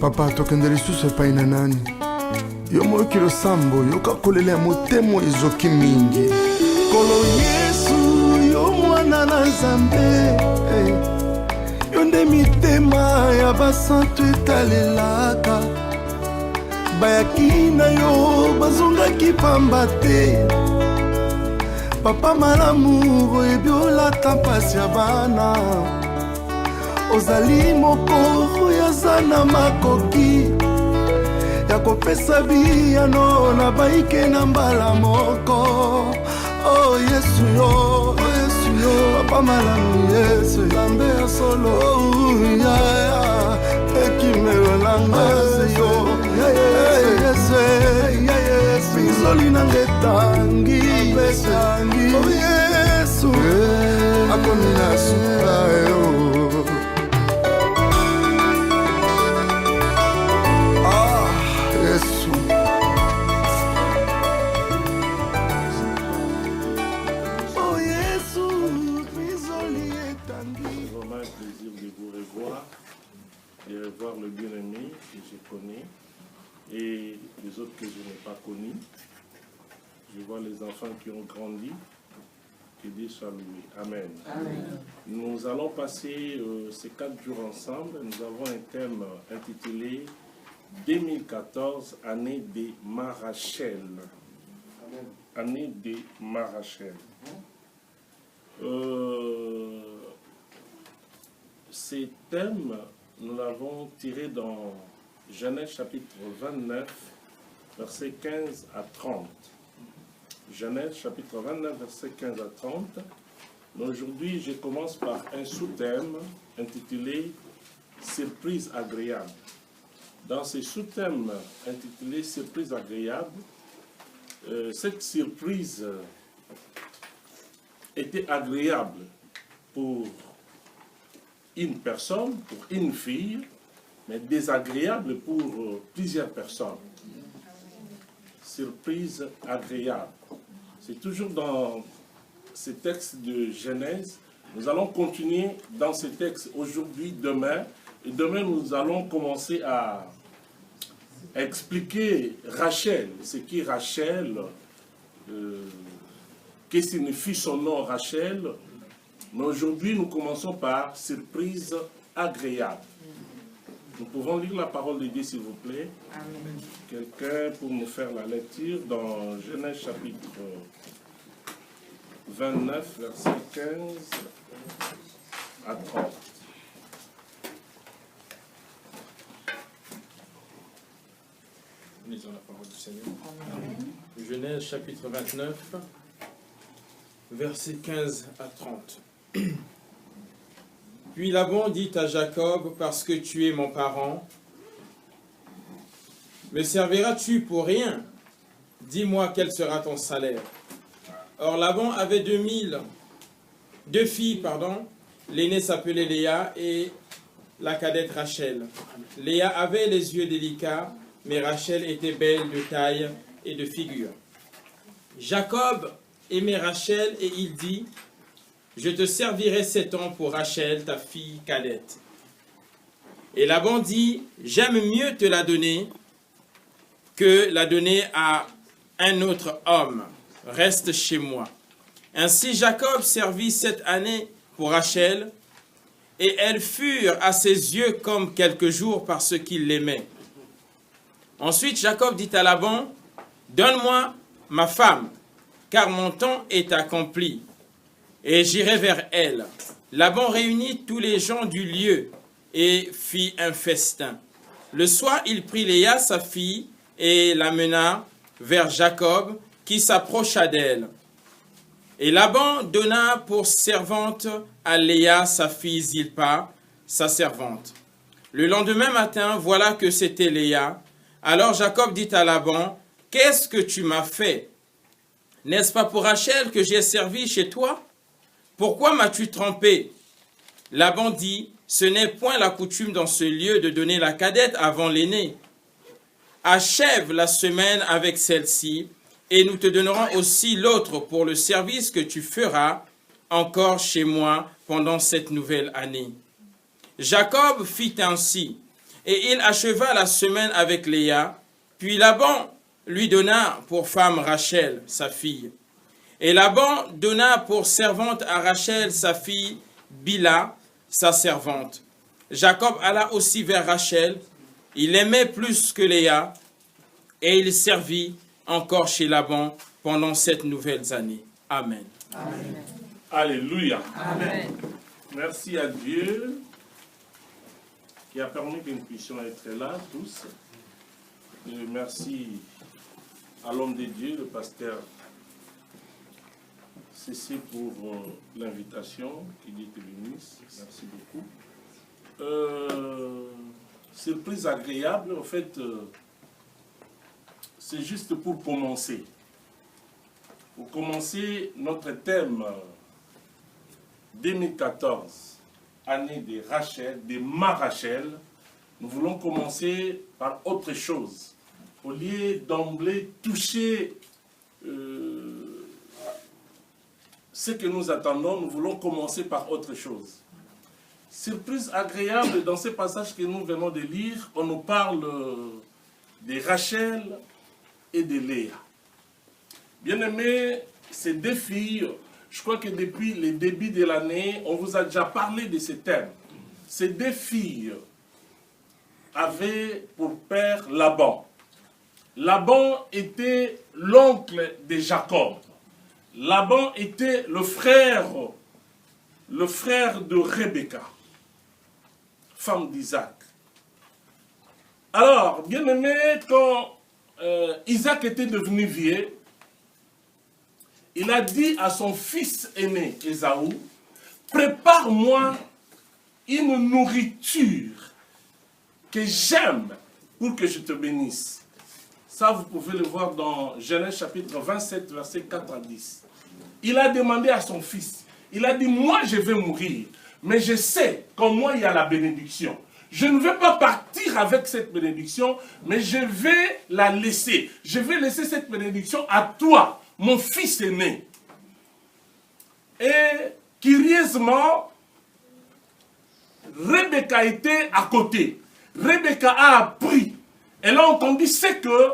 Papa, tokende lisusu epai na nani? Yo moyoki losambo, yoka kolela motemo ezoki mingi. Kolo Yesu, yo mwana na Nzambe. Yo nde mitema ya basantu etalelaka. Bayaki na yo bazongaki pamba te. Papa malamu boyebi olata mpasi ya bana. Ozali moko yaza na makoki ya kopesa biyano na baike na mbala moko. Oh Yesu yo, Papa malamu Yesu Nzambe ya solo. Ya ekimelo nanga yo, Yesu bizoli nanga etangi. Oh Yesu akomi na suka yo. Et revoir le bien-aimé que je connais et les autres que je n'ai pas connus. Je vois les enfants qui ont grandi. Que Dieu soit loué. Amen. Amen. Nous allons passer ces 4 jours ensemble. Nous avons un thème intitulé 2014, année des Marachel. Année des Marachel. Ces thèmes, nous l'avons tiré dans Genèse chapitre 29, versets 15 à 30. Genèse chapitre 29, versets 15 à 30. Aujourd'hui, je commence par un sous-thème intitulé « Surprise agréable ». Dans ce sous-thème intitulé « Surprise agréable », cette surprise était agréable pour une personne, pour une fille, mais désagréable pour plusieurs personnes. Surprise agréable. C'est toujours dans ce texte de Genèse. Nous allons continuer dans ce texte aujourd'hui, demain. Et demain, nous allons commencer à expliquer Rachel, ce qui est Rachel, que signifie son nom Rachel. Mais aujourd'hui, nous commençons par surprise agréable. Nous pouvons lire la parole de Dieu, s'il vous plaît. Amen. Quelqu'un pour nous faire la lecture dans Genèse chapitre 29, verset 15 à 30. Lisons la parole du Seigneur. Amen. Genèse chapitre 29, verset 15 à 30. Puis Laban dit à Jacob, parce que tu es mon parent, me serviras-tu pour rien? Dis-moi quel sera ton salaire. Or Laban avait deux filles, l'aînée s'appelait Léa et la cadette Rachel. Léa avait les yeux délicats, mais Rachel était belle de taille et de figure. Jacob aimait Rachel et il dit, je te servirai 7 ans pour Rachel, ta fille cadette. Et Laban dit, j'aime mieux te la donner que la donner à un autre homme. Reste chez moi. Ainsi Jacob servit 7 années pour Rachel, et elles furent à ses yeux comme quelques jours parce qu'il l'aimait. Ensuite Jacob dit à Laban, donne-moi ma femme, car mon temps est accompli. Et j'irai vers elle. Laban réunit tous les gens du lieu et fit un festin. Le soir, il prit Léa, sa fille, et l'amena vers Jacob, qui s'approcha d'elle. Et Laban donna pour servante à Léa, sa fille Zilpa, sa servante. Le lendemain matin, voilà que c'était Léa. Alors Jacob dit à Laban, « Qu'est-ce que tu m'as fait? N'est-ce pas pour Rachel que j'ai servi chez toi? Pourquoi m'as-tu trompé? » Laban dit, « Ce n'est point la coutume dans ce lieu de donner la cadette avant l'aînée. Achève la semaine avec celle-ci, et nous te donnerons aussi l'autre pour le service que tu feras encore chez moi pendant cette nouvelle année. » Jacob fit ainsi. et il acheva la semaine avec Léa. Puis Laban lui donna pour femme Rachel, sa fille. Et Laban donna pour servante à Rachel sa fille Bila, sa servante. Jacob alla aussi vers Rachel. Il l'aimait plus que Léa, et il servit encore chez Laban pendant 7 nouvelles années. Amen. Amen. Alléluia. Amen. Merci à Dieu qui a permis que nous puissions être là tous. Et merci à l'homme de Dieu, le pasteur Cécile, pour l'invitation, qui dit que bénisse. Merci beaucoup. Surprise agréable, en fait, c'est juste pour commencer. Pour commencer notre thème 2014, année de Rachel, de ma Rachel, nous voulons commencer par autre chose. Au lieu d'emblée toucher ce que nous attendons, nous voulons commencer par autre chose. Surprise agréable, dans ce passage que nous venons de lire, on nous parle de Rachel et de Léa. Bien-aimés, ces 2 filles, je crois que depuis le début de l'année, on vous a déjà parlé de ce thème. Ces 2 filles avaient pour père Laban. Laban était l'oncle de Jacob. Laban était le frère de Rebecca, femme d'Isaac. Alors, bien aimé, quand Isaac était devenu vieux, il a dit à son fils aîné, Ésaü, « Prépare-moi une nourriture que j'aime pour que je te bénisse. » Ça, vous pouvez le voir dans Genèse chapitre 27, versets 4 à 10. Il a demandé à son fils, il a dit, moi je vais mourir, mais je sais qu'en moi il y a la bénédiction. Je ne vais pas partir avec cette bénédiction, mais je vais la laisser. Je vais laisser cette bénédiction à toi, mon fils aîné. Et curieusement, Rebecca était à côté. Rebecca a appris. Elle a entendu ce que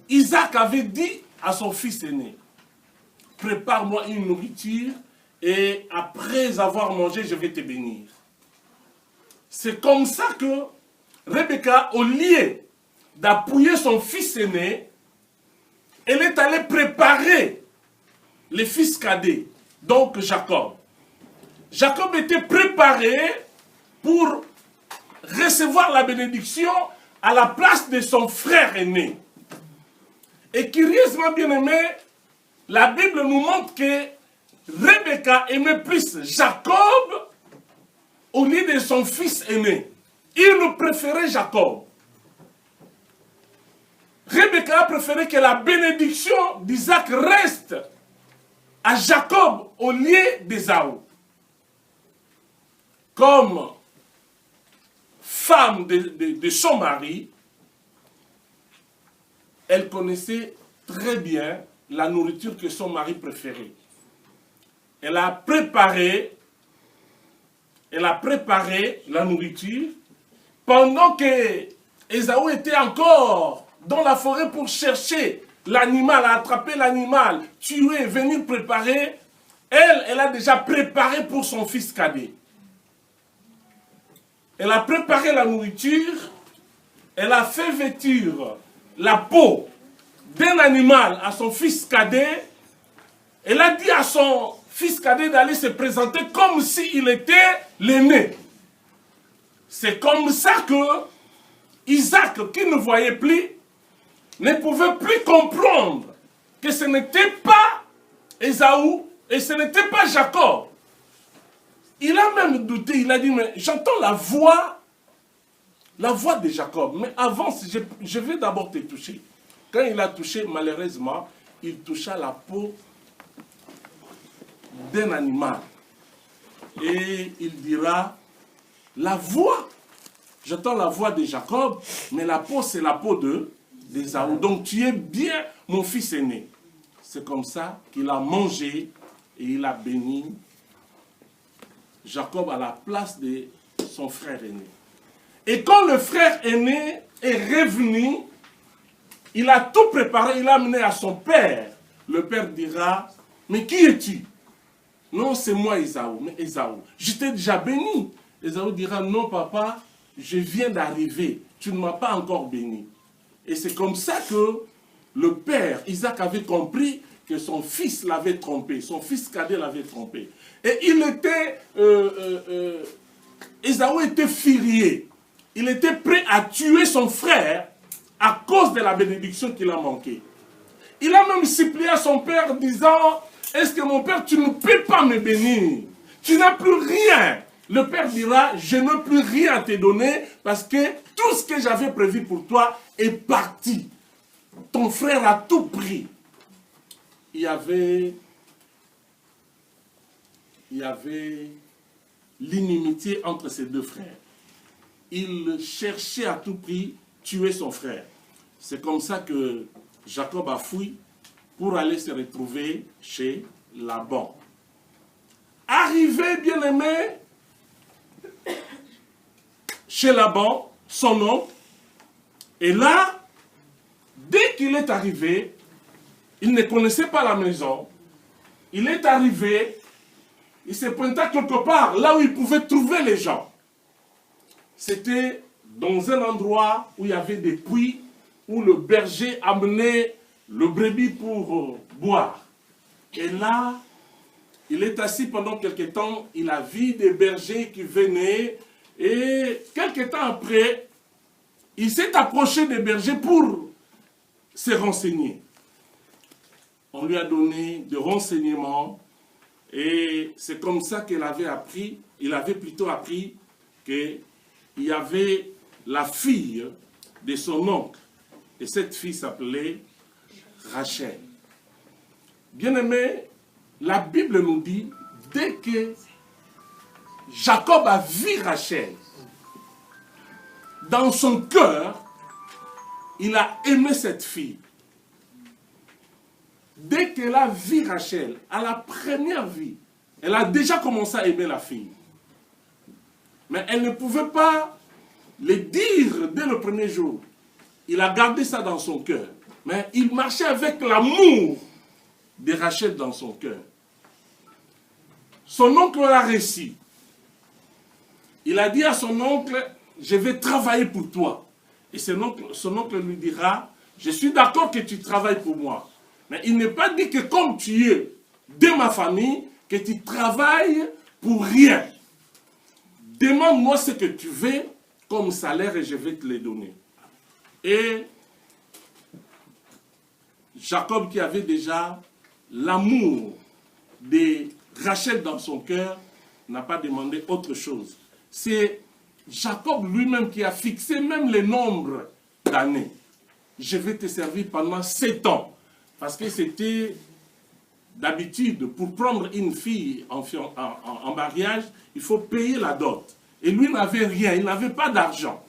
Isaac avait dit à son fils aîné. Prépare-moi une nourriture et après avoir mangé, je vais te bénir. C'est comme ça que Rebecca, au lieu d'appuyer son fils aîné, elle est allée préparer le fils cadet, donc Jacob. Jacob était préparé pour recevoir la bénédiction à la place de son frère aîné. Et curieusement bien aimé, la Bible nous montre que Rebecca aimait plus Jacob au lieu de son fils aîné. Il préférait Jacob. Rebecca a préféré que la bénédiction d'Isaac reste à Jacob au lieu d'Ésaü. Comme femme de son mari, elle connaissait très bien la nourriture que son mari préférait. Elle a préparé la nourriture pendant que Ésaü était encore dans la forêt pour chercher l'animal, attraper l'animal, tuer, venir préparer. Elle a déjà préparé pour son fils cadet. Elle a préparé la nourriture, elle a fait vêtir la peau d'un animal à son fils cadet. Elle a dit à son fils cadet d'aller se présenter comme s'il était l'aîné. C'est comme ça que Isaac, qui ne voyait plus, ne pouvait plus comprendre que ce n'était pas Ésaü et ce n'était pas Jacob. Il a même douté, il a dit, mais j'entends la voix de Jacob, mais avant, je vais d'abord te toucher. Quand il a touché, malheureusement, il toucha la peau d'un animal. Et il dira, la voix, j'entends la voix de Jacob, mais la peau, c'est la peau d'Ésaü. Donc tu es bien mon fils aîné. C'est comme ça qu'il a mangé et il a béni Jacob à la place de son frère aîné. Et quand le frère aîné est revenu, il a tout préparé, il a amené à son père. Le père dira, mais qui es-tu? Non, c'est moi Ésaü. Mais Ésaü, je t'ai déjà béni. Ésaü dira, non papa, je viens d'arriver, tu ne m'as pas encore béni. Et c'est comme ça que le père, Isaac, avait compris que son fils l'avait trompé, son fils cadet l'avait trompé. Et il était, Ésaü était furieux. Il était prêt à tuer son frère à cause de la bénédiction qu'il a manquée. Il a même supplié à son père disant, est-ce que mon père, tu ne peux pas me bénir? Tu n'as plus rien. Le père dira, je n'ai plus rien à te donner parce que tout ce que j'avais prévu pour toi est parti. Ton frère a tout pris. Il y avait l'inimitié entre ces deux frères. Il cherchait à tout prix tuer son frère. C'est comme ça que Jacob a fui pour aller se retrouver chez Laban. Arrivé, bien-aimé, chez Laban, son oncle, et là, dès qu'il est arrivé, il ne connaissait pas la maison. Il est arrivé, il s'est pointé quelque part, là où il pouvait trouver les gens. C'était dans un endroit où il y avait des puits, où le berger amenait le brebis pour boire. Et là, il est assis pendant quelque temps, il a vu des bergers qui venaient, et quelque temps après, il s'est approché des bergers pour se renseigner. On lui a donné des renseignements, et c'est comme ça qu'il avait appris, il avait plutôt appris qu'il y avait la fille de son oncle, et cette fille s'appelait Rachel. Bien-aimé, la Bible nous dit, dès que Jacob a vu Rachel, dans son cœur, il a aimé cette fille. Dès qu'elle a vu Rachel, à la première vue, elle a déjà commencé à aimer la fille. Mais elle ne pouvait pas le dire dès le premier jour. Il a gardé ça dans son cœur. Mais il marchait avec l'amour de Rachel dans son cœur. Son oncle l'a reçu. Il a dit à son oncle, je vais travailler pour toi. Et son oncle lui dira, je suis d'accord que tu travailles pour moi. Mais il n'est pas dit que comme tu es de ma famille, que tu travailles pour rien. Demande-moi ce que tu veux comme salaire et je vais te le donner. Et Jacob, qui avait déjà l'amour de Rachel dans son cœur, n'a pas demandé autre chose. C'est Jacob lui-même qui a fixé même le nombre d'années. Je vais te servir pendant 7 ans. Parce que c'était d'habitude, pour prendre une fille en mariage, il faut payer la dot. Et lui n'avait rien, il n'avait pas d'argent.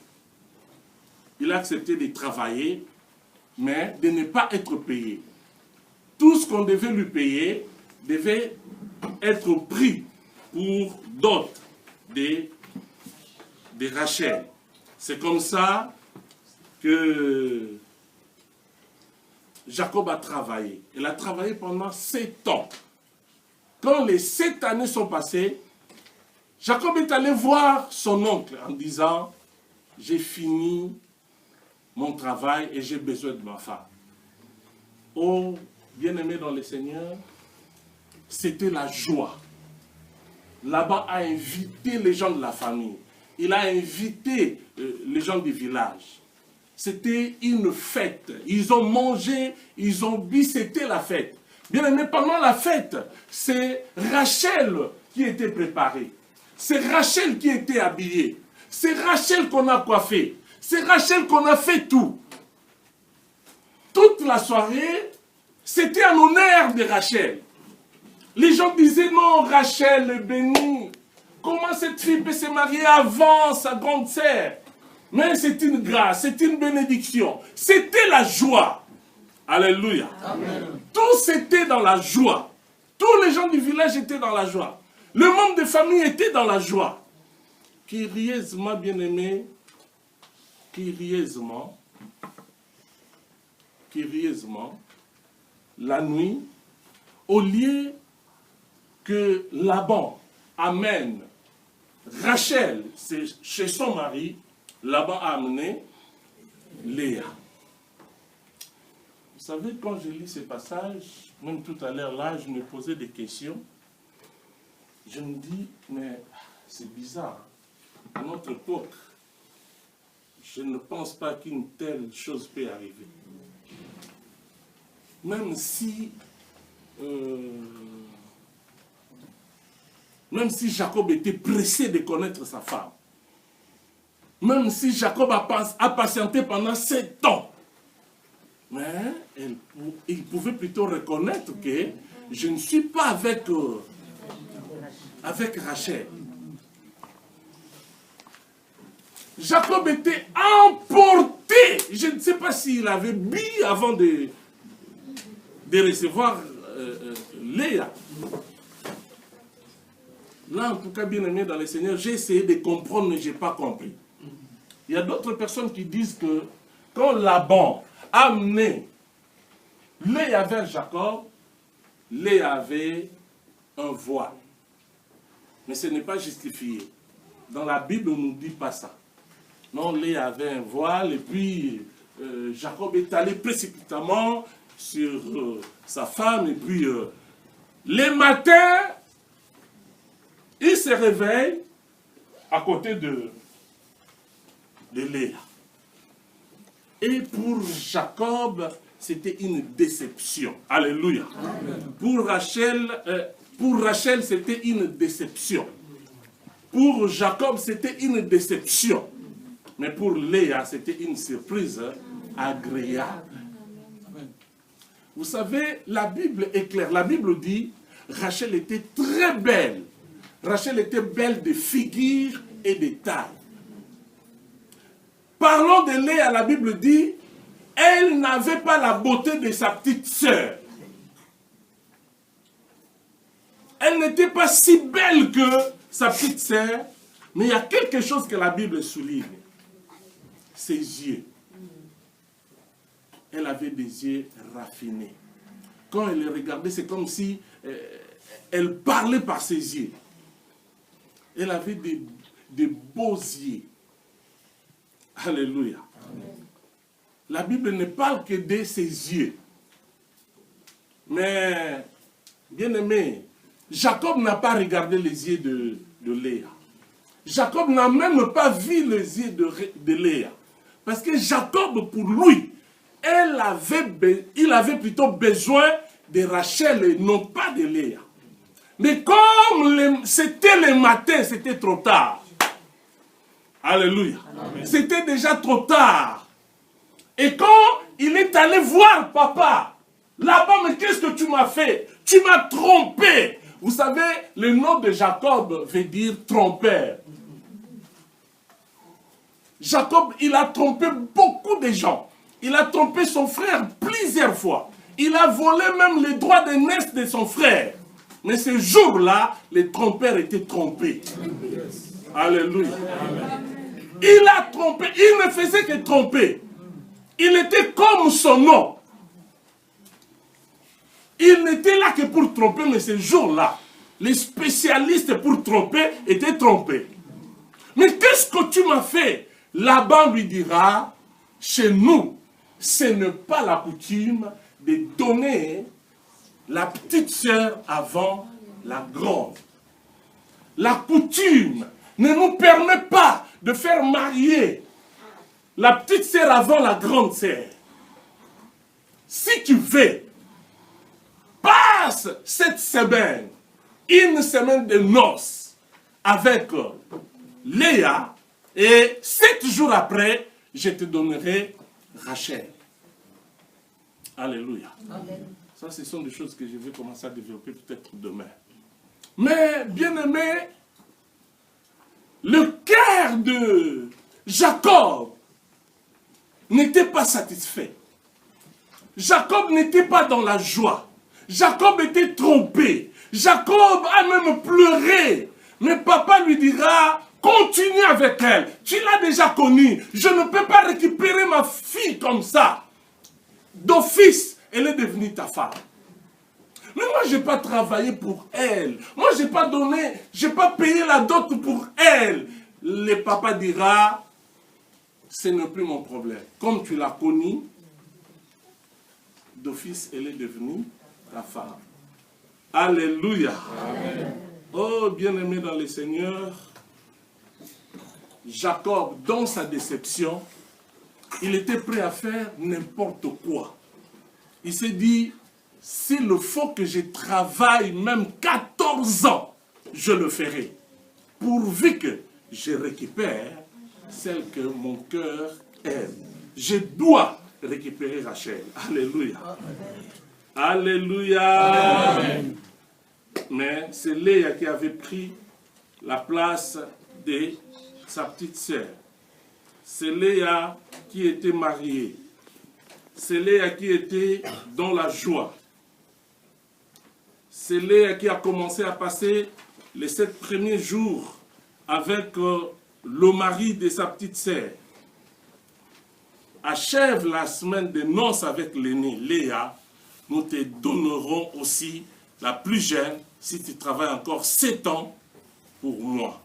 Il a accepté de travailler, mais de ne pas être payé. Tout ce qu'on devait lui payer devait être pris pour dot de Rachel. C'est comme ça que Jacob a travaillé. Il a travaillé pendant 7 ans. Quand les 7 années sont passées, Jacob est allé voir son oncle en disant, j'ai fini mon travail et j'ai besoin de ma femme. Oh, bien-aimé dans le Seigneur, c'était la joie. Laban a invité les gens de la famille. Il a invité les gens du village. C'était une fête. Ils ont mangé, ils ont bu, c'était la fête. Bien aimé, pendant la fête, c'est Rachel qui était préparée. C'est Rachel qui était habillée. C'est Rachel qu'on a coiffée. C'est Rachel qu'on a fait tout. Toute la soirée, c'était en honneur de Rachel. Les gens disaient, non, Rachel est bénie. Comment cette fille peut se marier avant sa grande sœur? Mais c'est une grâce, c'est une bénédiction. C'était la joie. Alléluia. Amen. Tous étaient dans la joie. Tous les gens du village étaient dans la joie. Le membre de famille était dans la joie. curieusement, bien-aimé, curieusement, la nuit, au lieu que Laban amène Rachel chez son mari, Laban a amené Léa. Vous savez, quand je lis ces passages, même tout à l'heure là, je me posais des questions. Je me dis, mais c'est bizarre. À notre époque, je ne pense pas qu'une telle chose peut arriver. Même si Jacob était pressé de connaître sa femme, même si Jacob a patienté pendant 7 ans, mais il pouvait plutôt reconnaître que je ne suis pas avec Rachel. Jacob était emporté. Je ne sais pas s'il avait bu avant de recevoir Léa. Là, en tout cas, bien aimé dans le Seigneur, j'ai essayé de comprendre, mais je n'ai pas compris. Il y a d'autres personnes qui disent que quand Laban a amené Léa vers Jacob, Léa avait un voile. Mais ce n'est pas justifié. Dans la Bible, on ne nous dit pas ça. Non, Léa avait un voile et puis Jacob est allé précipitamment sur sa femme et puis le matin, il se réveille à côté de Léa. Et pour Jacob, c'était une déception. Alléluia. Pour Rachel, c'était une déception. Pour Jacob, c'était une déception. Mais pour Léa, c'était une surprise agréable. Vous savez, la Bible est claire. La Bible dit, Rachel était très belle. Rachel était belle de figure et de taille. Parlons de Léa, la Bible dit, elle n'avait pas la beauté de sa petite sœur. Elle n'était pas si belle que sa petite sœur, mais il y a quelque chose que la Bible souligne. Ses yeux. Elle avait des yeux raffinés. Quand elle les regardait, c'est comme si elle parlait par ses yeux. Elle avait des beaux yeux. Alléluia. Amen. La Bible ne parle que de ses yeux. Mais, bien aimé, Jacob n'a pas regardé les yeux de Léa. Jacob n'a même pas vu les yeux de Léa. Parce que Jacob, pour lui, il avait plutôt besoin de Rachel et non pas de Léa. Mais comme c'était le matin, c'était trop tard. Alléluia. C'était déjà trop tard. Et quand il est allé voir papa, là-bas, mais qu'est-ce que tu m'as fait? Tu m'as trompé. Vous savez, le nom de Jacob veut dire trompeur. Jacob, il a trompé beaucoup de gens. Il a trompé son frère plusieurs fois. Il a volé même les droits d'aînesse de son frère. Mais ce jour-là, les trompeurs étaient trompés. Alléluia. Il a trompé. Il ne faisait que tromper. Il était comme son nom. Il n'était là que pour tromper, mais ce jour-là, les spécialistes pour tromper étaient trompés. Mais qu'est-ce que tu m'as fait? Laban lui dira, chez nous, ce n'est pas la coutume de donner la petite sœur avant la grande. La coutume ne nous permet pas de faire marier la petite sœur avant la grande sœur. Si tu veux, passe cette semaine, une semaine de noces avec Léa, et 7 jours après, je te donnerai Rachel. Alléluia. Amen. Ça, ce sont des choses que je vais commencer à développer peut-être demain. Mais, bien aimé, le cœur de Jacob n'était pas satisfait. Jacob n'était pas dans la joie. Jacob était trompé. Jacob a même pleuré. Mais papa lui dira, Continue avec elle. Tu l'as déjà connue. Je ne peux pas récupérer ma fille comme ça. D'office, elle est devenue ta femme. Mais moi, je n'ai pas travaillé pour elle. Moi, je n'ai pas donné, je n'ai pas payé la dot pour elle. Le papa dira, ce n'est plus mon problème. Comme tu l'as connue, d'office, elle est devenue ta femme. Alléluia. Amen. Oh, bien-aimé dans le Seigneur, Jacob, dans sa déception, il était prêt à faire n'importe quoi. Il s'est dit, s'il faut que je travaille même 14 ans, je le ferai. Pourvu que je récupère celle que mon cœur aime. Je dois récupérer Rachel. Alléluia. Alléluia. Amen. Mais c'est Léa qui avait pris la place de sa petite sœur. C'est Léa qui était mariée. C'est Léa qui était dans la joie. C'est Léa qui a commencé à passer les 7 premiers jours avec le mari de sa petite sœur. Achève la semaine de noces avec l'aînée Léa. Nous te donnerons aussi la plus jeune si tu travailles encore 7 ans pour moi.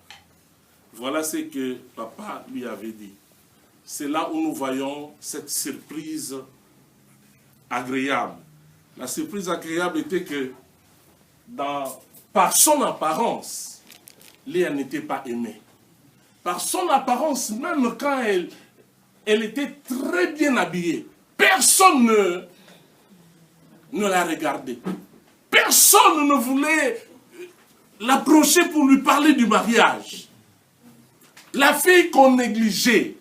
Voilà ce que papa lui avait dit. C'est là où nous voyons cette surprise agréable. La surprise agréable était que par son apparence, Léa n'était pas aimée. Par son apparence, même quand elle était très bien habillée, personne ne la regardait. Personne ne voulait l'approcher pour lui parler du mariage. La fille qu'on négligeait,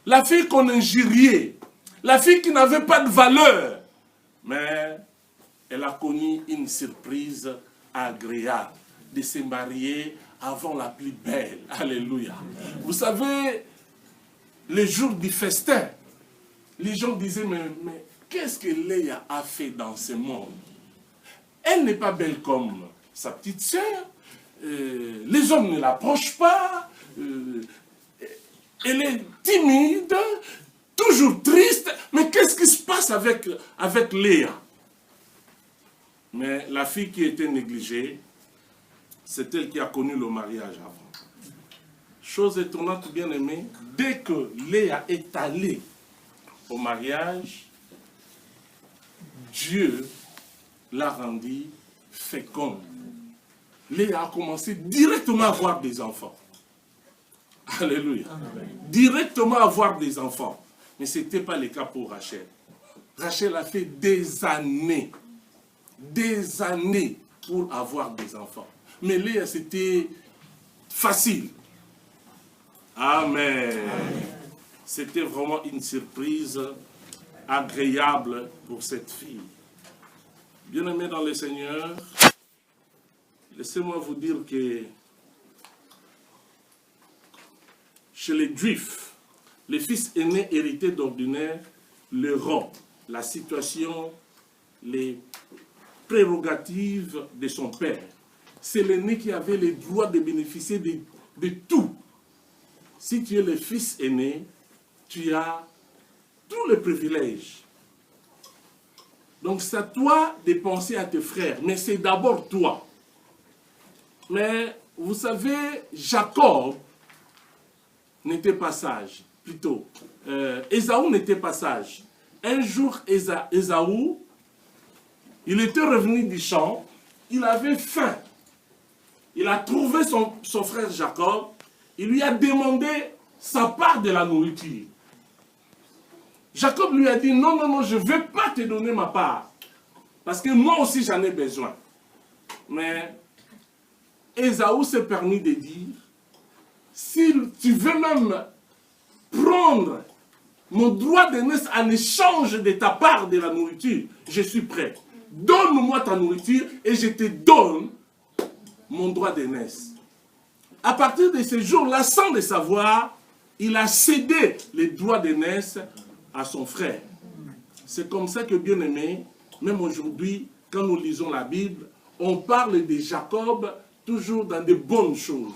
la fille qu'on injuriait, la fille qui n'avait pas de valeur. Mais elle a connu une surprise agréable de se marier avant la plus belle. Alléluia. Vous savez, les jours du festin, les gens disaient, mais qu'est-ce que Léa a fait dans ce monde? Elle n'est pas belle comme sa petite sœur. Les hommes ne l'approchent pas. Elle est timide, toujours triste. Mais qu'est-ce qui se passe avec Léa? Mais la fille qui était négligée, c'est elle qui a connu le mariage avant. Chose étonnante, bien aimée, dès que Léa est allée au mariage, Dieu l'a rendue féconde. Léa a commencé directement à avoir des enfants. Alléluia. Amen. Directement à avoir des enfants. Mais ce n'était pas le cas pour Rachel. Rachel a fait des années pour avoir des enfants. Mais Léa, c'était facile. Amen. C'était vraiment une surprise agréable pour cette fille. Bien-aimés dans le Seigneur, laissez-moi vous dire que chez les Juifs, les fils aînés héritaient d'ordinaire le rang, la situation, les prérogatives de son père. C'est l'aîné qui avait le droit de bénéficier de tout. Si tu es le fils aîné, tu as tous les privilèges. Donc c'est à toi de penser à tes frères, mais c'est d'abord toi. Mais vous savez, Jacob n'était pas sage, plutôt. Ésaü n'était pas sage. Un jour, Ésaü, il était revenu du champ, il avait faim. Il a trouvé son frère Jacob, il lui a demandé sa part de la nourriture. Jacob lui a dit, non, je ne vais pas te donner ma part, parce que moi aussi j'en ai besoin. Mais Ésaü s'est permis de dire, si tu veux même prendre mon droit d'aînesse en échange de ta part de la nourriture, je suis prêt. Donne-moi ta nourriture et je te donne mon droit d'aînesse. À partir de ce jour-là, sans le savoir, il a cédé les droits d'aînesse à son frère. C'est comme ça que, bien aimé, même aujourd'hui, quand nous lisons la Bible, on parle de Jacob toujours dans de bonnes choses.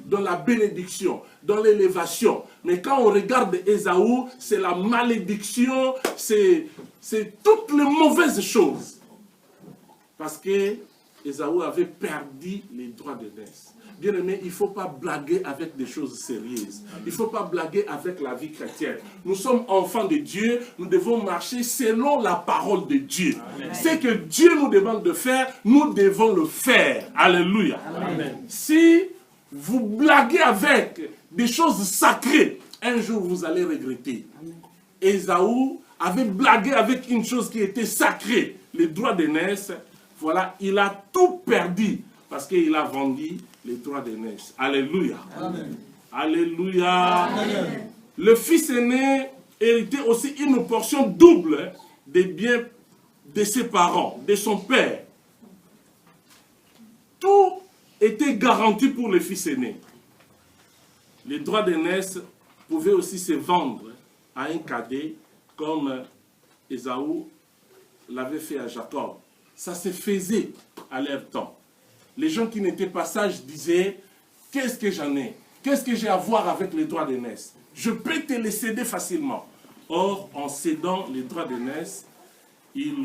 dans la bénédiction, dans l'élévation. Mais quand on regarde Ésaü, c'est la malédiction, c'est toutes les mauvaises choses. Parce que Ésaü avait perdu les droits d'aînesse. Bien aimé, il ne faut pas blaguer avec des choses sérieuses. Il ne faut pas blaguer avec la vie chrétienne. Nous sommes enfants de Dieu, nous devons marcher selon la parole de Dieu. Ce que Dieu nous demande de faire, nous devons le faire. Alléluia. Amen. Si vous blaguez avec des choses sacrées, un jour vous allez regretter. Ésaü avait blagué avec une chose qui était sacrée, les droits d'aînesse. Voilà, il a tout perdu parce qu'il a vendu les droits d'aînesse. Alléluia. Amen. Alléluia. Amen. Le fils aîné héritait aussi une portion double des biens de ses parents, de son père. Tout était garanti pour le fils aîné. Les droits d'aînesse pouvaient aussi se vendre à un cadet comme Ésaü l'avait fait à Jacob. Ça se faisait à leur temps. Les gens qui n'étaient pas sages disaient, qu'est-ce que j'en ai? Qu'est-ce que j'ai à voir avec les droits d'aînesse? Je peux te les céder facilement. Or, en cédant les droits d'aînesse, ils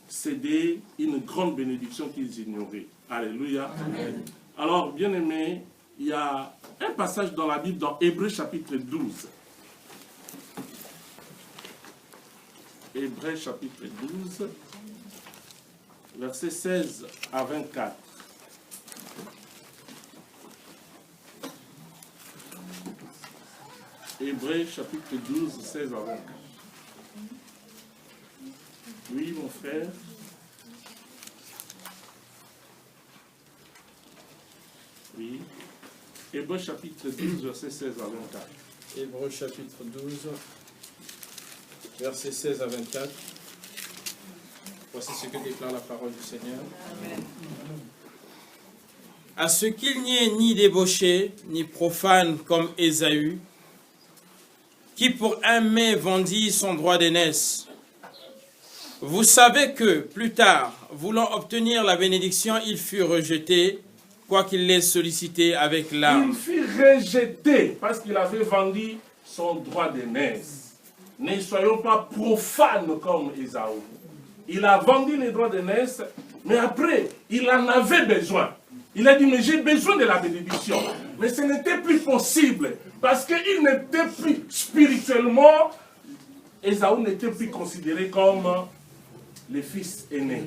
cédaient une grande bénédiction qu'ils ignoraient. Alléluia. Amen. Alors, bien aimé, il y a un passage dans la Bible, dans Hébreux chapitre 12. Hébreux chapitre 12, versets 16 à 24. Hébreux chapitre 12, 16 à 24. Oui, mon frère. Oui. Hébreux chapitre 12, verset 16 à 24. Hébreux chapitre 12, verset 16 à 24. Voici ce que déclare la parole du Seigneur. Amen. À ce qu'il n'y ait ni débauché, ni profane comme Ésaü, qui pour un mets vendit son droit d'aînesse. Vous savez que, plus tard, voulant obtenir la bénédiction, il fut rejeté, quoiqu'il l'ait sollicité avec larmes. Il fut rejeté parce qu'il avait vendu son droit d'aînesse. Ne soyons pas profanes comme Ésaü. Il a vendu les droits d'aînesse, mais après, il en avait besoin. Il a dit, mais j'ai besoin de la bénédiction. Mais ce n'était plus possible, parce qu'il n'était plus spirituellement, Ésaü n'était plus considéré comme le fils aîné.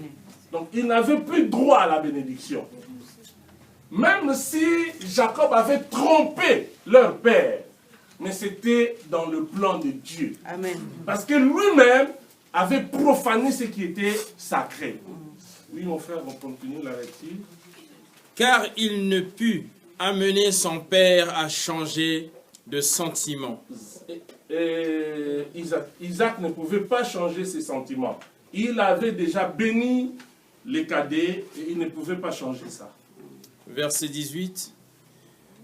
Donc, il n'avait plus droit à la bénédiction. Même si Jacob avait trompé leur père, mais c'était dans le plan de Dieu. Amen. Parce que lui-même avait profané ce qui était sacré. Oui, mon frère, on continue la lecture. Car il ne put amener son père à changer de sentiment. Isaac ne pouvait pas changer ses sentiments. Il avait déjà béni les cadets et il ne pouvait pas changer ça. Verset 18.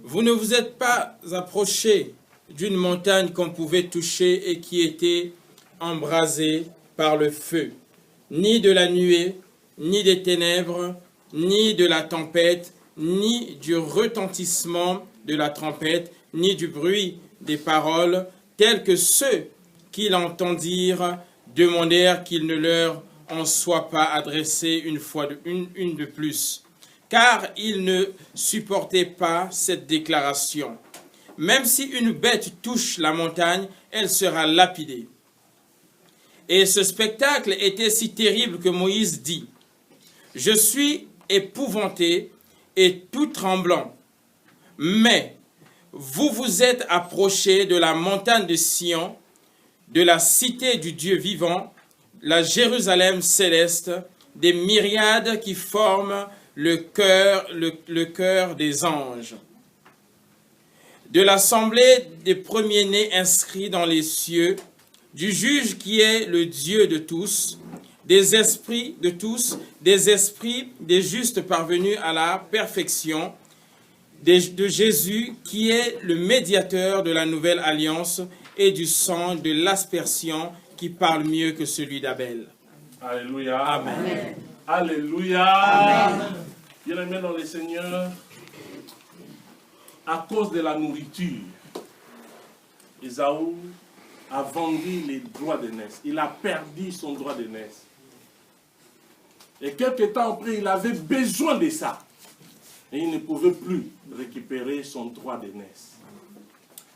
Vous ne vous êtes pas approchés d'une montagne qu'on pouvait toucher et qui était embrasée par le feu, ni de la nuée, ni des ténèbres, ni de la tempête, ni du retentissement de la trompette, ni du bruit des paroles, tels que ceux qui l'entendirent demandèrent qu'il ne leur en soit pas adressé une de plus, car ils ne supportaient pas cette déclaration. Même si une bête touche la montagne, elle sera lapidée. Et ce spectacle était si terrible que Moïse dit, « Je suis épouvanté et tout tremblant, mais vous vous êtes approchés de la montagne de Sion, de la cité du Dieu vivant, la Jérusalem céleste, des myriades qui forment le cœur des anges, de l'assemblée des premiers-nés inscrits dans les cieux, du juge qui est le Dieu de tous, des esprits de tous, des esprits des justes parvenus à la perfection, de Jésus qui est le médiateur de la nouvelle alliance et du sang de l'aspersion qui parle mieux que celui d'Abel. » Alléluia. Amen. Amen. Alléluia. Bien-aimés dans le Seigneur, à cause de la nourriture, Ésaü a vendu les droits d'aînesse. Il a perdu son droit d'aînesse. Et quelques temps après, il avait besoin de ça. Et il ne pouvait plus récupérer son droit d'aînesse.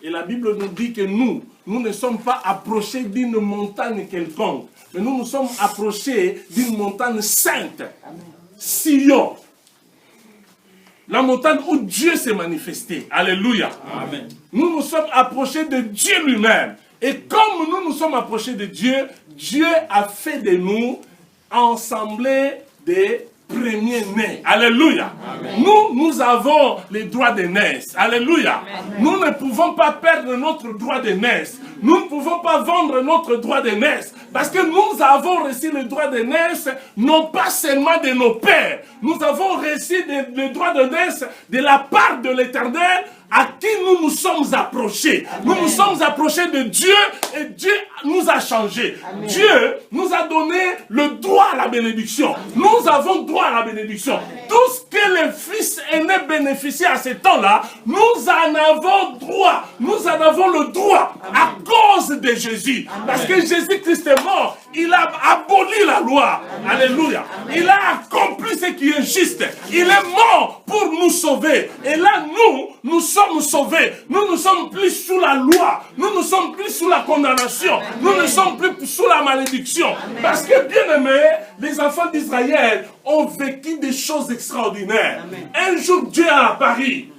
Et la Bible nous dit que nous ne sommes pas approchés d'une montagne quelconque, mais nous sommes approchés d'une montagne sainte, Sion. La montagne où Dieu s'est manifesté. Alléluia. Amen. Nous nous sommes approchés de Dieu lui-même. Et comme nous nous sommes approchés de Dieu, Dieu a fait de nous assemblée des premiers-nés. Alléluia. Amen. Nous avons les droits d'aînesse. Alléluia. Amen. Nous ne pouvons pas perdre notre droit d'aînesse. Nous ne pouvons pas vendre notre droit d'aînesse. Parce que nous avons reçu le droit d'aînesse, non pas seulement de nos pères. Nous avons reçu le droit d'aînesse de la part de l'Éternel, à qui nous nous sommes approchés. Amen. Nous nous sommes approchés de Dieu et Dieu nous a changés. Amen. Dieu nous a donné le droit à la bénédiction. Amen. Nous avons droit à la bénédiction. Amen. Tout ce que le Fils aîné bénéficiait à ce temps-là, nous en avons droit. Nous en avons le droit. Amen. À cause de Jésus. Amen. Parce que Jésus-Christ est mort. Il a aboli la loi. Amen. Alléluia. Amen. Il a accompli ce qui est juste. Il est mort pour nous sauver. Et là, nous sommes sauvés. Nous ne sommes plus sous la loi. Nous ne sommes plus sous la condamnation. Amen. Nous ne sommes plus sous la malédiction. Amen. Parce que, bien aimés, les enfants d'Israël ont vécu des choses extraordinaires. Amen. Un jour, Dieu a apparu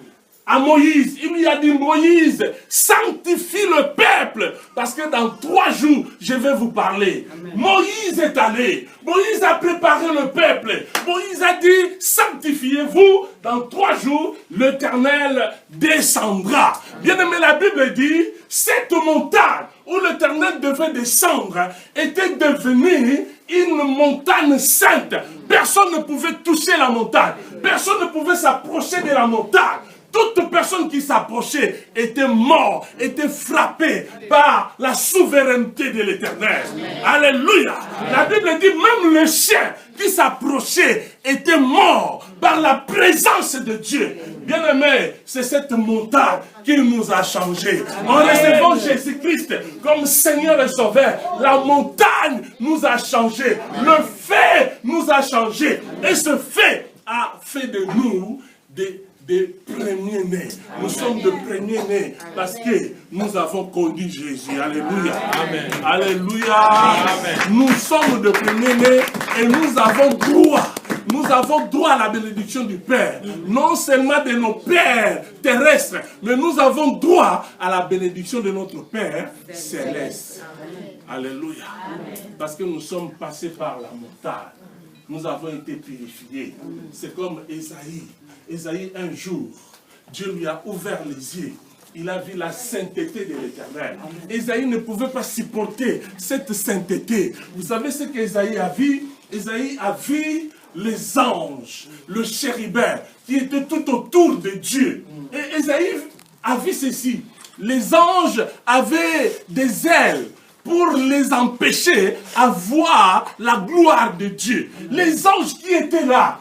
à Moïse. Il lui a dit, Moïse, sanctifie le peuple, parce que dans 3 jours, je vais vous parler. Amen. Moïse est allé. Moïse a préparé le peuple. Moïse a dit, sanctifiez-vous. Dans 3 jours, l'Éternel descendra. Bien aimé, la Bible dit, cette montagne où l'Éternel devait descendre était devenue une montagne sainte. Personne ne pouvait toucher la montagne. Personne ne pouvait s'approcher de la montagne. Toute personne qui s'approchait était morte, était frappée par la souveraineté de l'Éternel. Alléluia. La Bible dit même le chien qui s'approchait était mort par la présence de Dieu. Bien aimé, c'est cette montagne qui nous a changés. En recevant Jésus-Christ comme Seigneur et Sauveur, la montagne nous a changés. Le fait nous a changés. Et ce fait a fait de nous des premiers-nés. Nous sommes de premiers-nés parce que nous avons connu Jésus. Alléluia. Amen. Alléluia. Amen. Nous sommes de premiers-nés et nous avons droit. Nous avons droit à la bénédiction du Père. Non seulement de nos pères terrestres, mais nous avons droit à la bénédiction de notre Père céleste. Alléluia. Parce que nous sommes passés par la montagne. Nous avons été purifiés. C'est comme Ésaïe. Ésaïe, un jour, Dieu lui a ouvert les yeux. Il a vu la sainteté de l'Éternel. Ésaïe ne pouvait pas supporter cette sainteté. Vous savez ce qu'Ésaïe a vu? Ésaïe a vu les anges, le chérubin, qui étaient tout autour de Dieu. Et Ésaïe a vu ceci. Les anges avaient des ailes pour les empêcher à voir la gloire de Dieu. Les anges qui étaient là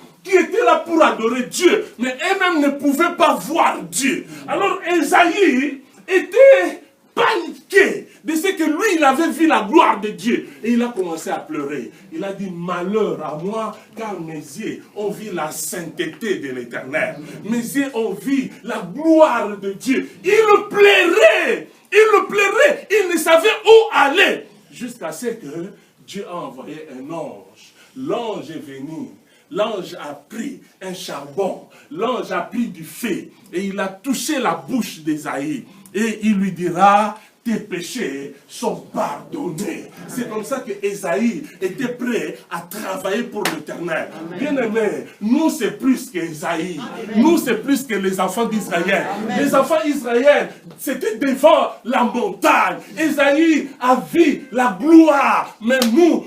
pour adorer Dieu, mais eux-mêmes ne pouvaient pas voir Dieu. Alors Ésaïe était paniqué de ce que lui, il avait vu la gloire de Dieu. Et il a commencé à pleurer. Il a dit, malheur à moi, car mes yeux ont vu la sainteté de l'Éternel. Mes yeux ont vu la gloire de Dieu. Il pleurait. Il ne savait où aller. Jusqu'à ce que Dieu a envoyé un ange. L'ange est venu. L'ange a pris un charbon, l'ange a pris du feu et il a touché la bouche d'Ésaïe. Et il lui dira, tes péchés sont pardonnés. C'est comme ça que Ésaïe était prêt à travailler pour l'Éternel. Bien aimé, nous c'est plus qu'Ésaïe. Nous c'est plus que les enfants d'Israël. Les enfants d'Israël, c'était devant la montagne. Ésaïe a vu la gloire. Mais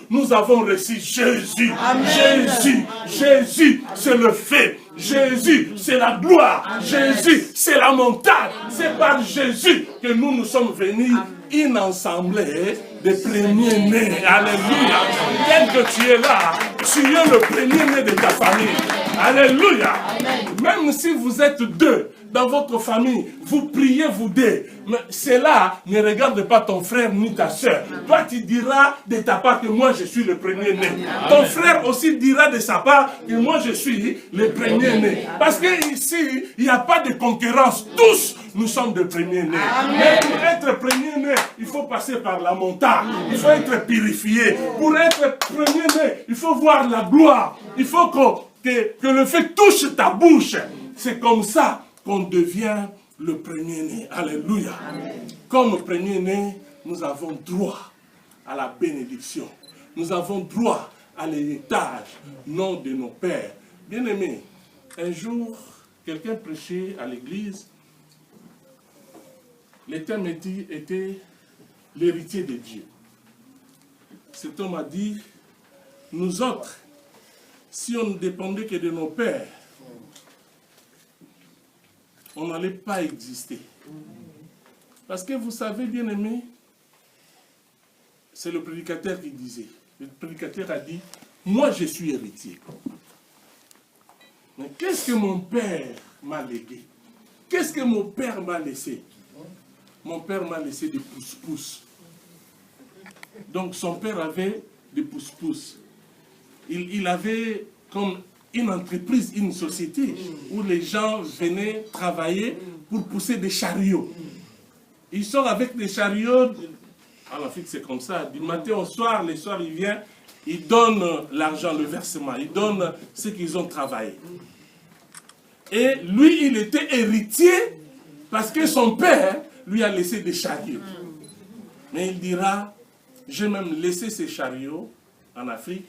nous avons reçu Jésus. Amen. Jésus, c'est le fait. Jésus, c'est la gloire. Jésus, c'est la montagne. C'est par Jésus que nous sommes venus une assemblée des premiers-nés. Alléluia. Tel que tu es là, tu es le premier-né de ta famille. Alléluia. Même si vous êtes deux dans votre famille, vous priez vous deux. Mais cela ne regarde pas ton frère ni ta soeur. Toi, tu diras de ta part que moi, je suis le premier-né. Ton frère aussi dira de sa part que moi, je suis le premier-né. Parce que ici, il n'y a pas de concurrence. Tous, nous sommes de premiers-nés. Mais pour être premier-né, il faut passer par la montagne. Il faut être purifié. Pour être premier-né, il faut voir la gloire. Il faut que le feu touche ta bouche. C'est comme ça qu'on devient le premier-né. Alléluia. Comme premier-né, nous avons droit à la bénédiction. Nous avons droit à l'héritage, non de nos pères. Bien-aimés, un jour, quelqu'un prêchait à l'église. Le thème était l'héritier de Dieu. Cet homme a dit, nous autres, si on ne dépendait que de nos pères, on n'allait pas exister. Parce que vous savez, bien aimé, c'est le prédicateur qui disait. Le prédicateur a dit, moi je suis héritier. Mais qu'est-ce que mon père m'a légué? Qu'est-ce que mon père m'a laissé? Mon père m'a laissé des pousse-pousse. Donc son père avait des pousse-pousse. Il avait comme une entreprise, une société où les gens venaient travailler pour pousser des chariots. Ils sont avec des chariots, en Afrique c'est comme ça, du matin au soir, les soirs il vient, il donne l'argent, le versement, il donne ce qu'ils ont travaillé. Et lui, il était héritier parce que son père lui a laissé des chariots. Mais il dira, j'ai même laissé ces chariots en Afrique,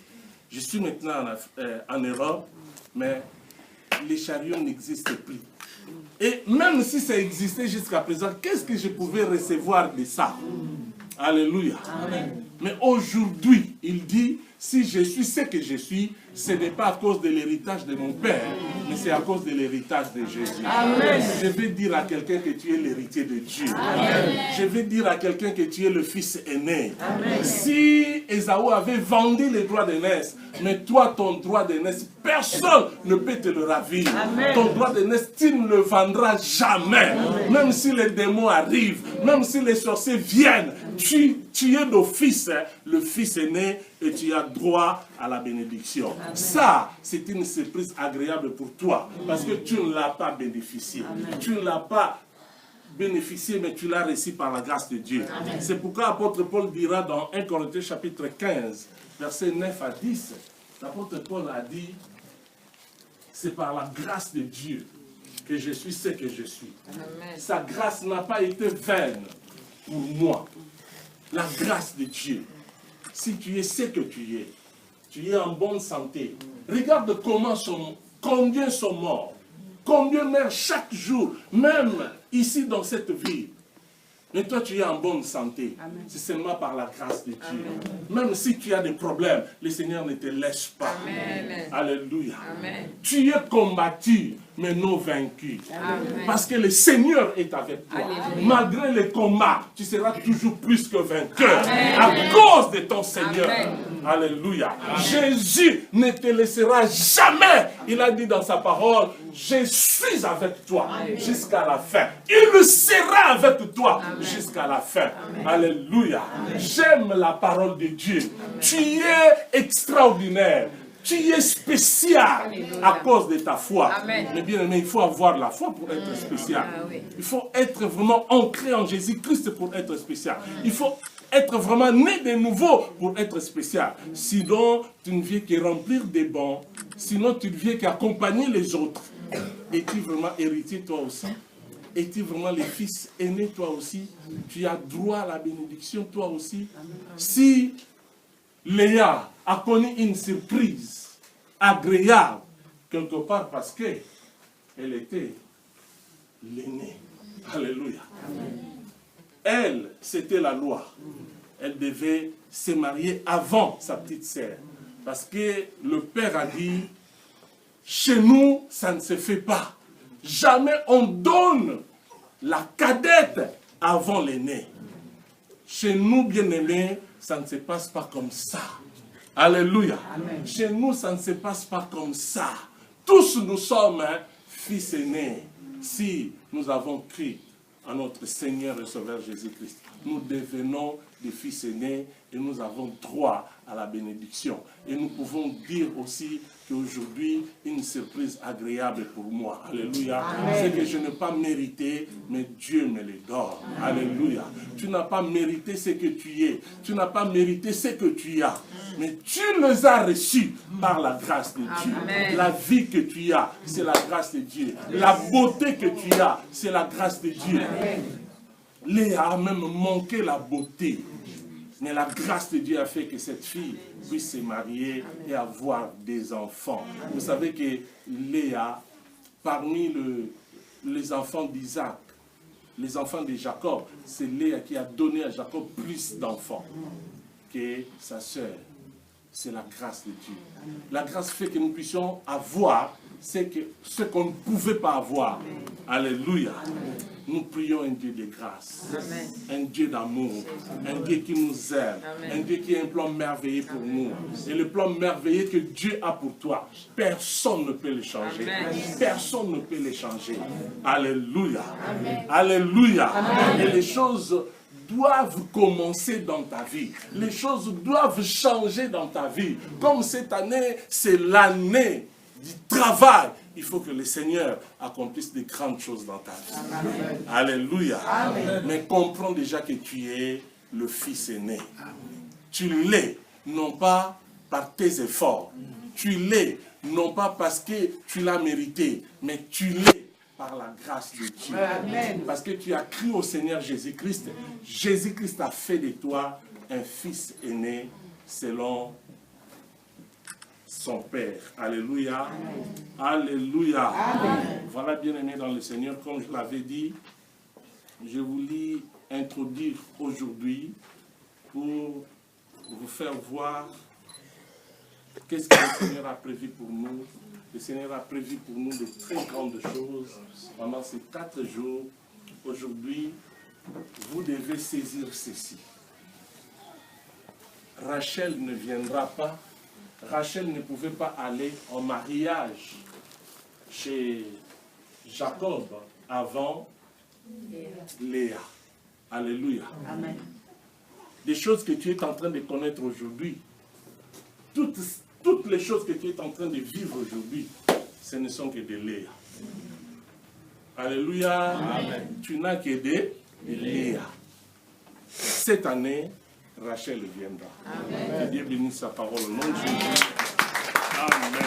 je suis maintenant en Europe, mais les chariots n'existent plus. Et même si ça existait jusqu'à présent, qu'est-ce que je pouvais recevoir de ça? Alléluia. Amen. Mais aujourd'hui, il dit, si je suis ce que je suis, ce n'est pas à cause de l'héritage de mon père, mais c'est à cause de l'héritage de Jésus. Amen. Je vais dire à quelqu'un que tu es l'héritier de Dieu. Amen. Je vais dire à quelqu'un que tu es le fils aîné. Amen. Si Ésaü avait vendu les droits d'aînesse, mais toi, ton droit d'aînesse, personne ne peut te le ravir. Amen. Ton droit d'aînesse, tu ne le vendras jamais. Amen. Même si les démons arrivent, même si les sorciers viennent, tu es d'office le fils aîné et tu as droit à la bénédiction. Amen. Ça, c'est une surprise agréable pour toi parce que tu ne l'as pas bénéficié. Amen. Tu ne l'as pas bénéficié, mais tu l'as reçu par la grâce de Dieu. C'est pourquoi l'apôtre Paul dira dans 1 Corinthiens chapitre 15, versets 9 à 10, l'apôtre Paul a dit, c'est par la grâce de Dieu que je suis ce que je suis. Amen. Sa grâce n'a pas été vaine pour moi. La grâce de Dieu. Si tu es ce que tu es en bonne santé. Regarde combien sont morts. Combien meurent chaque jour, même ici dans cette ville. Mais toi, tu es en bonne santé. C'est seulement par la grâce de Dieu. Amen. Même si tu as des problèmes, le Seigneur ne te laisse pas. Amen. Alléluia. Amen. Tu es combattu, mais non vaincu. Amen. Parce que le Seigneur est avec toi. Amen. Malgré les combats, tu seras toujours plus que vainqueur. Amen. À cause de ton Seigneur. Amen. Alléluia. Amen. Jésus ne te laissera jamais. Il a dit dans sa parole, je suis avec toi jusqu'à la fin. Il sera avec toi jusqu'à la fin. Amen. Alléluia. J'aime la parole de Dieu. Amen. Tu es extraordinaire. Tu es spécial. Alléluia. À cause de ta foi. Amen. Mais bien aimé, il faut avoir la foi pour être spécial. Il faut être vraiment ancré en Jésus-Christ pour être spécial. Il faut être vraiment né de nouveau pour être spécial. Sinon, tu ne viens que remplir des bons. Sinon, tu ne viens qu'accompagner les autres. Es-tu vraiment héritier toi aussi? Es-tu vraiment le fils aîné toi aussi? Tu as droit à la bénédiction toi aussi? Si Léa a connu une surprise agréable, quelque part parce qu'elle était l'aînée. Alléluia. Elle, c'était la loi. Elle devait se marier avant sa petite sœur. Parce que le père a dit, chez nous, ça ne se fait pas. Jamais on donne la cadette avant l'aîné. Chez nous, bien-aimés, ça ne se passe pas comme ça. Alléluia. Amen. Chez nous, ça ne se passe pas comme ça. tous nous sommes fils aînés. Si nous avons cru à notre Seigneur et Sauveur Jésus-Christ, nous devenons des fils aînés et nous avons droit à la bénédiction. Et nous pouvons dire aussi qu'aujourd'hui, une surprise agréable pour moi. Alléluia. C'est que je n'ai pas mérité, mais Dieu me le donne. Alléluia. Tu n'as pas mérité ce que tu es. Tu n'as pas mérité ce que tu as. Mais tu les as reçus par la grâce de Dieu. Amen. La vie que tu as, c'est la grâce de Dieu. La beauté que tu as, c'est la grâce de Dieu. Léa a même manqué la beauté. Mais la grâce de Dieu a fait que cette fille puisse se marier et avoir des enfants. Vous savez que Léa, parmi les enfants d'Isaac, les enfants de Jacob, c'est Léa qui a donné à Jacob plus d'enfants que sa sœur. C'est la grâce de Dieu. La grâce fait que nous puissions avoir ce qu'on ne pouvait pas avoir. Alléluia. Nous prions un Dieu de grâce, un Dieu d'amour, un Dieu qui nous aime, un Dieu qui a un plan merveilleux pour nous. Et le plan merveilleux que Dieu a pour toi, personne ne peut le changer. Personne ne peut le changer. Alléluia. Alléluia. Et les choses doivent commencer dans ta vie. Les choses doivent changer dans ta vie. Comme cette année, c'est l'année du travail. Il faut que le Seigneur accomplisse de grandes choses dans ta vie. Amen. Alléluia. Amen. Mais comprends déjà que tu es le fils aîné. Amen. Tu l'es, non pas par tes efforts. Tu l'es, non pas parce que tu l'as mérité, mais tu l'es par la grâce de Dieu. Amen. Parce que tu as cru au Seigneur Jésus-Christ. Jésus-Christ a fait de toi un fils aîné selon son Père. Alléluia. Amen. Alléluia. Amen. Voilà, bien-aimés dans le Seigneur, comme je l'avais dit, je voulais introduire aujourd'hui pour vous faire voir qu'est-ce que le Seigneur a prévu pour nous. Le Seigneur a prévu pour nous de très grandes choses pendant ces 4 jours. Aujourd'hui, vous devez saisir ceci. Rachel ne viendra pas. Rachel ne pouvait pas aller en mariage chez Jacob avant Léa. Alléluia. Amen. Des choses que tu es en train de connaître aujourd'hui, toutes les choses que tu es en train de vivre aujourd'hui, ce ne sont que de Léa. Alléluia. Amen. Tu n'as que de Léa. Cette année, Rachel viendra. Amen. Que Dieu bénisse sa parole au nom de Jésus. Amen.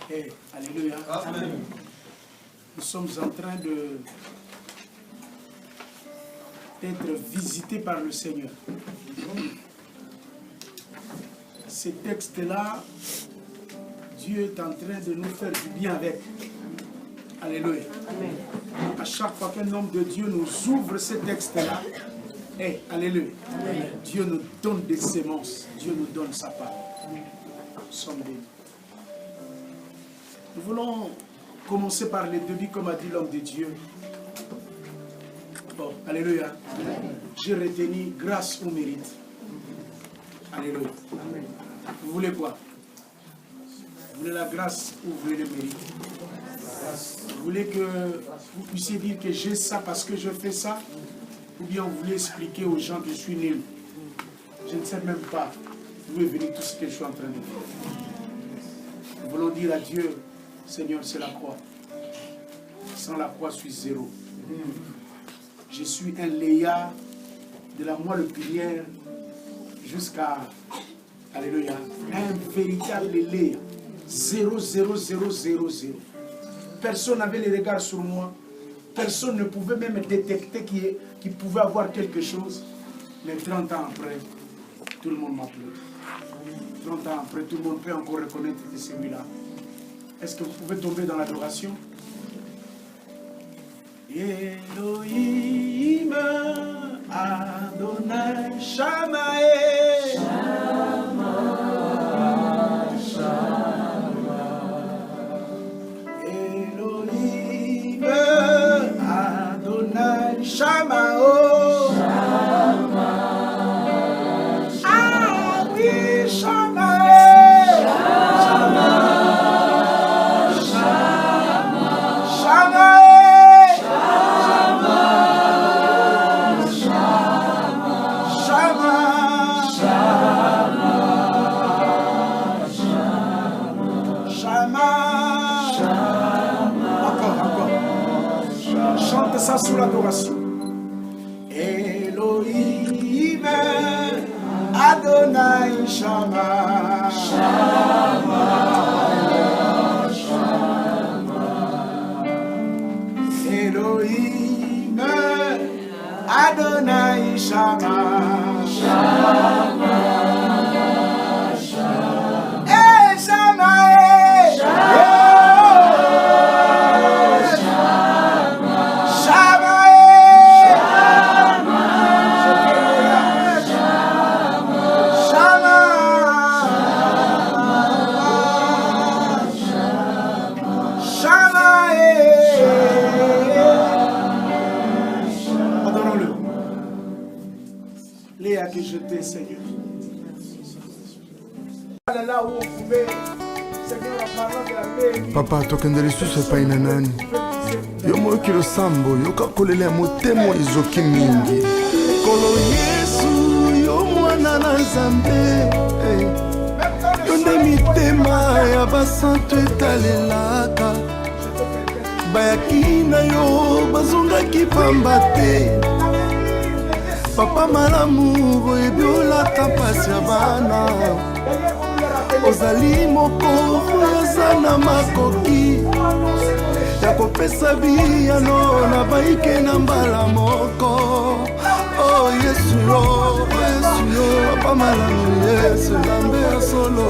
Hey, alléluia. Amen. Nous sommes en train d'être visités par le Seigneur. Ces textes-là, Dieu est en train de nous faire du bien avec. Alléluia. Amen. À chaque fois qu'un homme de Dieu nous ouvre ces textes-là, hey, alléluia. Amen. Dieu nous donne des semences. Dieu nous donne sa part. Nous sommes bénis. Nous voulons commencer par les débits, comme a dit l'homme de Dieu. Bon, alléluia. J'ai retenu grâce ou mérite. Alléluia. Amen. Vous voulez quoi? Vous voulez la grâce ou vous voulez le mérite? Vous voulez que vous puissiez dire que j'ai ça parce que je fais ça? Ou bien vous voulez expliquer aux gens que je suis nul? Je ne sais même pas d'où est venu tout ce que je suis en train de faire. Nous voulons dire à Dieu, Seigneur, c'est la croix. Sans la croix, je suis zéro. Je suis un Léa de la moelle pilière jusqu'à, alléluia, un véritable Léa. 0, 0, 0, 0, 0. Personne n'avait les regards sur moi. Personne ne pouvait même détecter qu'il pouvait avoir quelque chose. Mais 30 ans après, tout le monde m'applaudit. 30 ans après, tout le monde peut encore reconnaître que c'est celui-là. Est-ce que vous pouvez tomber dans l'adoration? Elohim Adonai Shamae. Elohim Adonai Shamao. Encore. Chante ça sous l'adoration. Elohim, Adonai Shama. Elohim, Adonai Shama. Hey, Shama, hey. Que je t'ai, Seigneur. Là où on pouvait, Seigneur, la parole de la paix. Papa tokende lisusu epai na nani yo mokili osambo yoka kolela motema ezoki mingi kolo yesu yo mwana na nzambe yo nde mitema ya basantu etalelaka bayaki na yo bazongaki pamba te papa malamu boyebi olata mpasi ya bana ozali moko oza na makoki ya kopesa biyano na baike na mbala moko o yesu yo papa malamu yesu lambe ya solo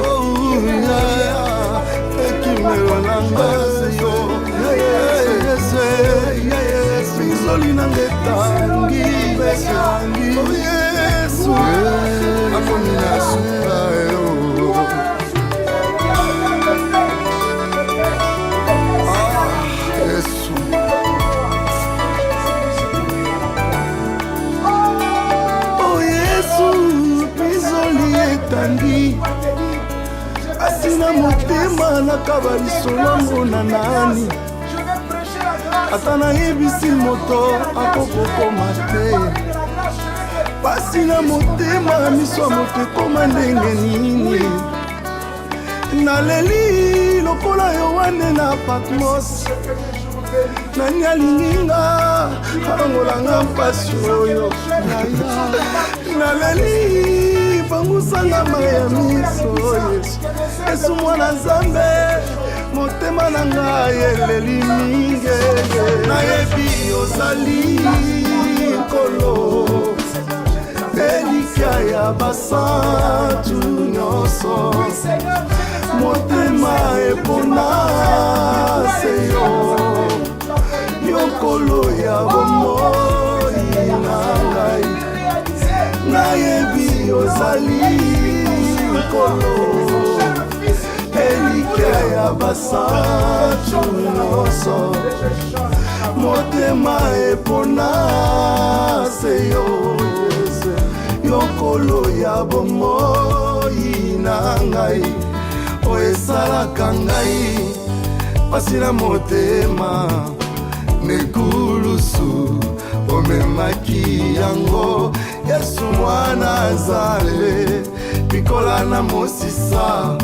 ekimelo na ngazi yo bizoli nanga etangi yesu nakoni na suka yo yesu oh yesu bizoli etangi asina motema nakaba lisolo na nani ata nayebisi moto akokokoma te pasi na motema miso ya moto ekoma ndenge nini naleli lokola yo wane na Patmos nani alinginga alongolanga mpasi oyo naleli bangusanga mai ya miso yesu mwana nzambe motema na ngai eleli mingi nayebi ozali nkolo elikya ya basantu nyonso motema epona se yo nkolo ya bomoi na ngai nayebi ozali nkolo elikya ya basantu nyonso motema epona se yo nkolo ya bomoi na ngai oyo esalaka ngai pasi na motema nekulusu omemaki yango yesu mwana nzambe pikola na mosisa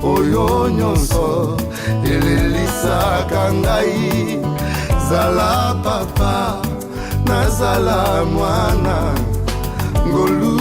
oyo nyonso elelisaka ngai zala papa nazala mwana ngolu